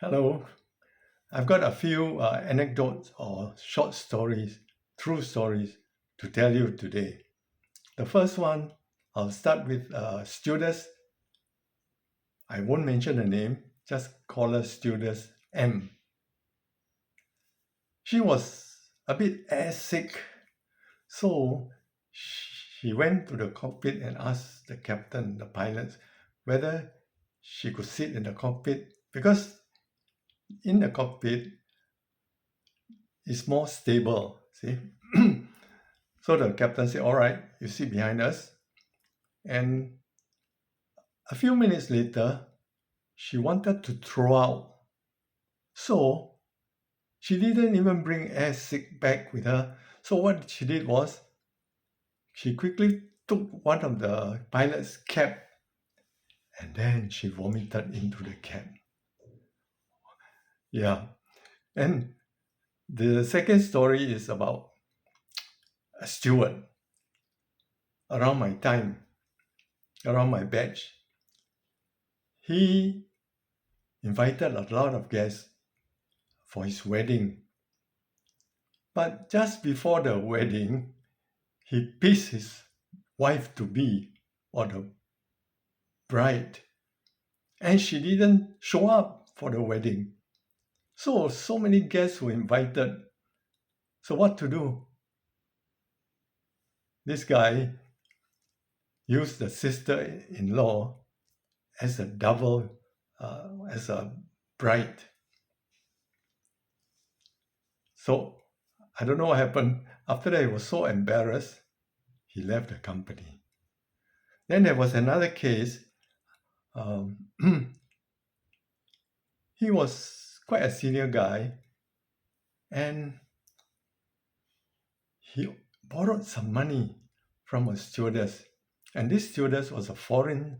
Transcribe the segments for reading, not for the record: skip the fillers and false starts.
Hello. I've got a few anecdotes or short stories, true stories to tell you today. The first one, I'll start with stewardess. I won't mention her name, just call her stewardess M. She was a bit airsick, so she went to the cockpit and asked the captain, the pilots, whether she could sit in the cockpit because in the cockpit it's more stable. See? So the captain said, all right, you sit behind us. And a few minutes later, she wanted to throw out. So she didn't even bring air sick bag with her. So what she did was she quickly took one of the pilot's cap and then she vomited into the cap. Yeah. And the second story is about a steward around my time, around my batch. He invited a lot of guests for his wedding. But just before the wedding, he pissed his wife to be, or the bride, and she didn't show up for the wedding. So many guests were invited. So what to do? This guy used the sister-in-law as a double, as a bride. So I don't know what happened. After that, he was so embarrassed, he left the company. Then there was another case. Um, he was quite a senior guy, and he borrowed some money from a stewardess. And this stewardess was a foreign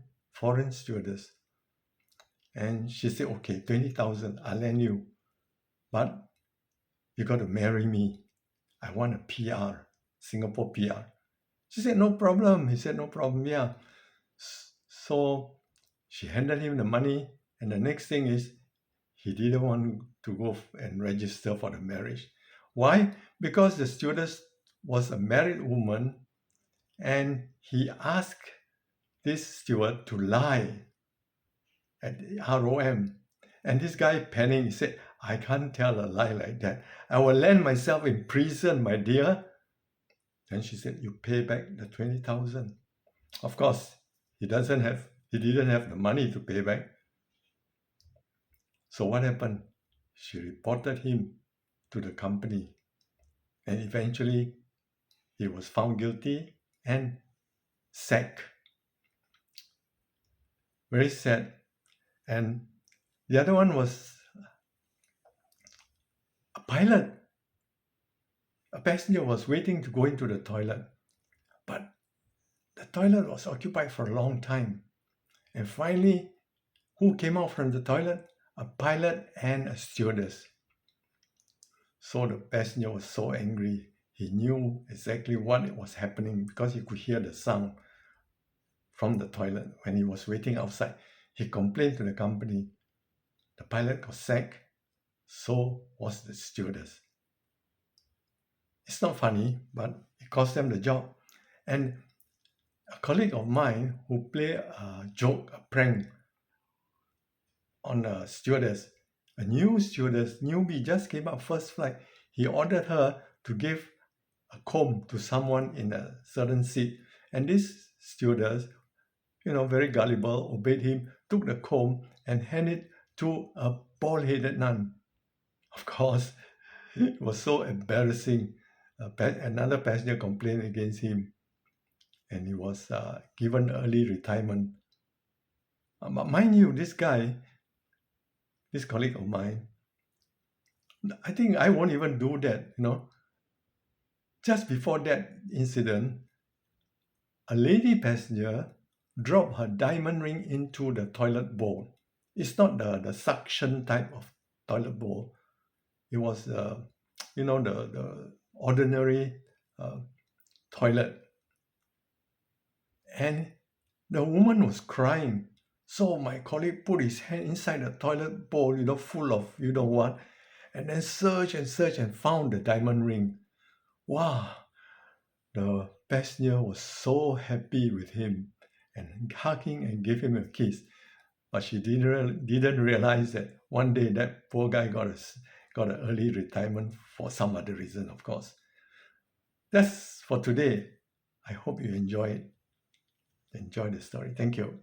stewardess. And she said, okay, 20,000, I'll lend you. But you got to marry me. I want a PR, Singapore PR. She said, no problem. He said, no problem. Yeah. So she handed him the money. And the next thing is, he didn't want to go and register for the marriage. Why? Because the stewardess was a married woman and he asked this steward to lie at the ROM. And this guy panicked. He said, I can't tell a lie like that. I will land myself in prison, my dear. And she said, you pay back the 20,000. Of course, he didn't have the money to pay back. So what happened? She reported him to the company. And eventually, he was found guilty and sacked. Very sad. And the other one was a pilot. A passenger was waiting to go into the toilet, but the toilet was occupied for a long time. And finally, who came out from the toilet? A pilot and a stewardess. So the passenger was so angry. He knew exactly what was happening because he could hear the sound from the toilet when he was waiting outside. He complained to the company. The pilot got sacked. So was the stewardess. It's not funny, but it cost them the job. And a colleague of mine who played a joke, a prank on a stewardess, a new stewardess, newbie, just came up first flight. He ordered her to give a comb to someone in a certain seat. And this stewardess, very gullible, obeyed him, took the comb and handed it to a bald-headed nun. Of course, it was so embarrassing. Another passenger complained against him, and he was given early retirement. But mind you, this guy, this colleague of mine, I think I won't even do that. Just before that incident, a lady passenger dropped her diamond ring into the toilet bowl. It's not the suction type of toilet bowl. It was the ordinary toilet. And the woman was crying. So my colleague put his hand inside the toilet bowl, full of what, and then search and found the diamond ring. Wow, the passenger was so happy with him and hugging and gave him a kiss. But she didn't realize that one day that poor guy got an early retirement for some other reason, of course. That's for today. I hope you enjoy it. Enjoy the story. Thank you.